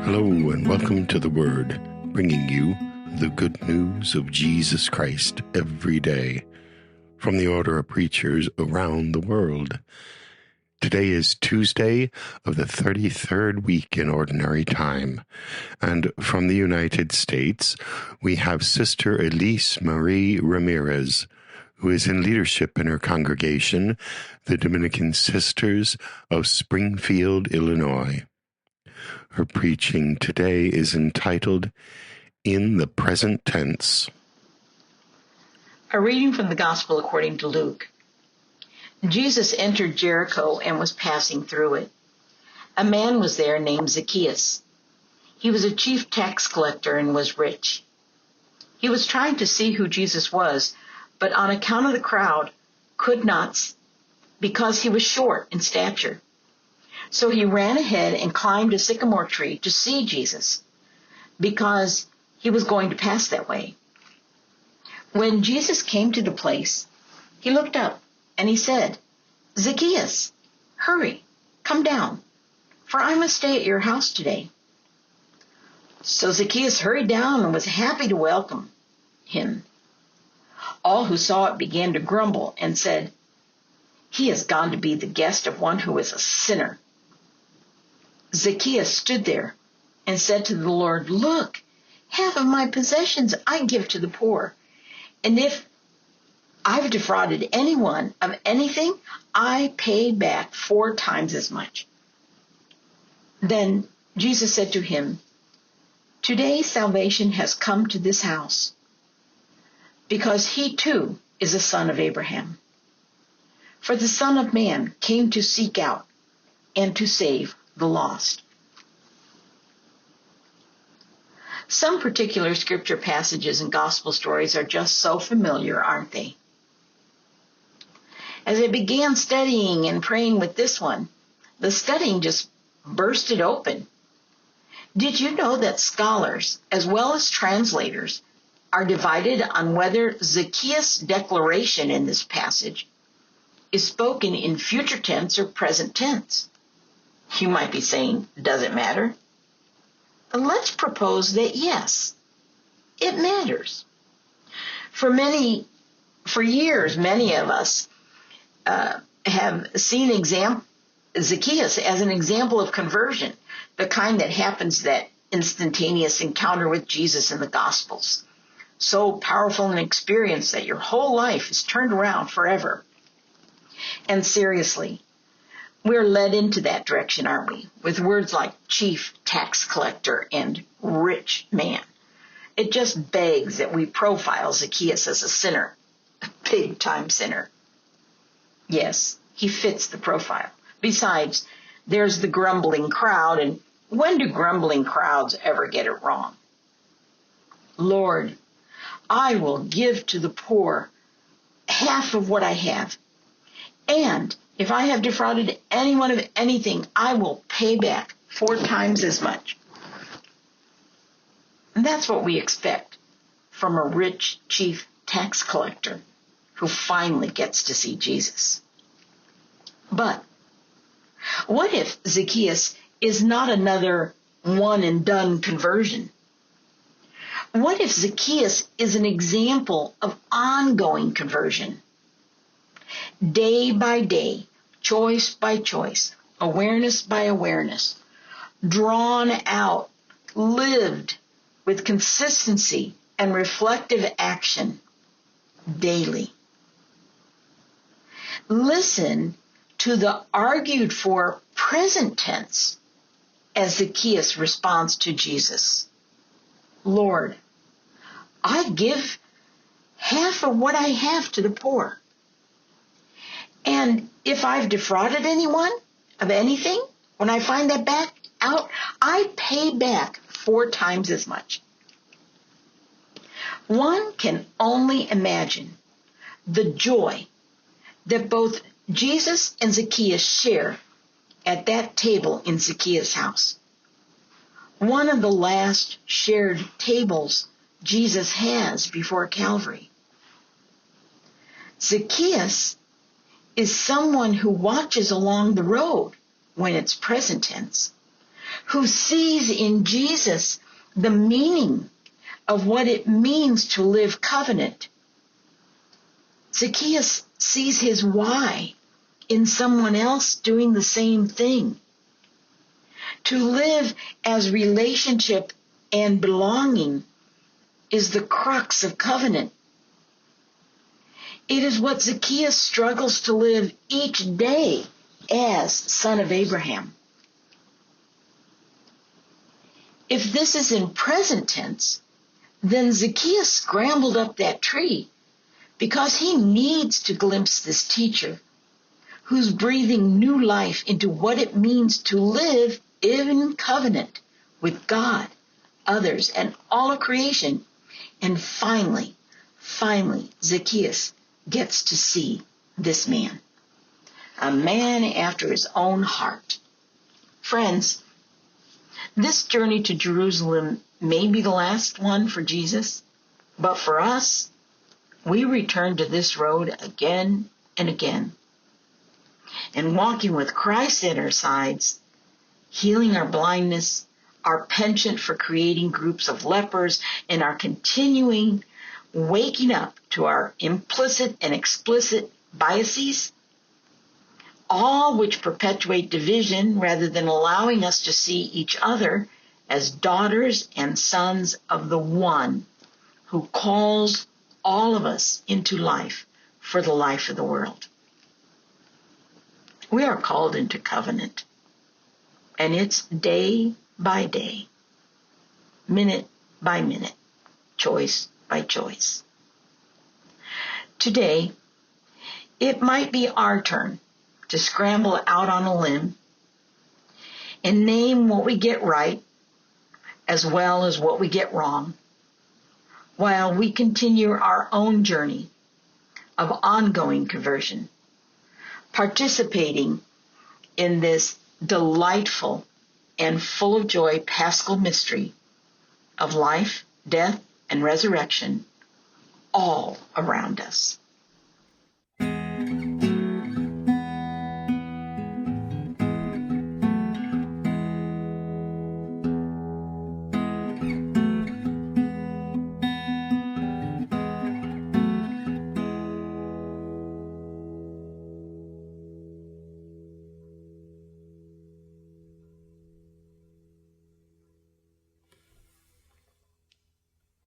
Hello and welcome to The Word, bringing you the good news of Jesus Christ every day from the Order of Preachers around the world. Today is Tuesday of the 33rd week in Ordinary Time, and from the United States we have Sister Elise Marie Ramirez, who is in leadership in her congregation, the Dominican Sisters of Springfield, Illinois. Her preaching today is entitled, In the Present Tense. A reading from the Gospel according to Luke. Jesus entered Jericho and was passing through it. A man was there named Zacchaeus. He was a chief tax collector and was rich. He was trying to see who Jesus was, but on account of the crowd, could not because he was short in stature. So he ran ahead and climbed a sycamore tree to see Jesus, because he was going to pass that way. When Jesus came to the place, he looked up and he said, "Zacchaeus, hurry, come down, for I must stay at your house today." So Zacchaeus hurried down and was happy to welcome him. All who saw it began to grumble and said, "He has gone to be the guest of one who is a sinner." Zacchaeus stood there and said to the Lord, "Look, half of my possessions I give to the poor. And if I've defrauded anyone of anything, I pay back 4 times as much." Then Jesus said to him, "Today salvation has come to this house, because he too is a son of Abraham. For the Son of Man came to seek out and to save the lost." Some particular scripture passages and gospel stories are just so familiar, aren't they? As I began studying and praying with this one, the studying just bursted open. Did you know that scholars, as well as translators, are divided on whether Zacchaeus' declaration in this passage is spoken in future tense or present tense? You might be saying, does it matter? Let's propose that yes, it matters. For years, many of us have seen Zacchaeus as an example of conversion, the kind that happens that instantaneous encounter with Jesus in the Gospels. So powerful an experience that your whole life is turned around forever. And seriously, we're led into that direction, aren't we? With words like chief tax collector and rich man. It just begs that we profile Zacchaeus as a sinner, a big-time sinner. Yes, he fits the profile. Besides, there's the grumbling crowd, and when do grumbling crowds ever get it wrong? "Lord, I will give to the poor half of what I have, and if I have defrauded anyone of anything, I will pay back 4 times as much." And that's what we expect from a rich chief tax collector who finally gets to see Jesus. But what if Zacchaeus is not another one-and-done conversion? What if Zacchaeus is an example of ongoing conversion? Day by day, choice by choice, awareness by awareness, drawn out, lived with consistency and reflective action daily. Listen to the argued for present tense as Zacchaeus responds to Jesus. "Lord, I give half of what I have to the poor. And if I've defrauded anyone of anything, when I find that back out, I pay back 4 times as much." One can only imagine the joy that both Jesus and Zacchaeus share at that table in Zacchaeus' house. One of the last shared tables Jesus has before Calvary. Zacchaeus is someone who watches along the road when it's present tense, who sees in Jesus the meaning of what it means to live covenant. Zacchaeus sees his why in someone else doing the same thing. To live as relationship and belonging is the crux of covenant. It is what Zacchaeus struggles to live each day as son of Abraham. If this is in present tense, then Zacchaeus scrambled up that tree because he needs to glimpse this teacher who's breathing new life into what it means to live in covenant with God, others, and all of creation. And finally, Zacchaeus gets to see this man, a man after his own heart. Friends, this journey to Jerusalem may be the last one for Jesus, but for us, we return to this road again and again. And walking with Christ at our sides, healing our blindness, our penchant for creating groups of lepers, and our continuing waking up to our implicit and explicit biases, all which perpetuate division rather than allowing us to see each other as daughters and sons of the one who calls all of us into life for the life of the world. We are called into covenant, and it's day by day, minute by minute, choice by choice. Today, it might be our turn to scramble out on a limb and name what we get right as well as what we get wrong, while we continue our own journey of ongoing conversion, participating in this delightful and full of joy Paschal mystery of life, death, and resurrection all around us.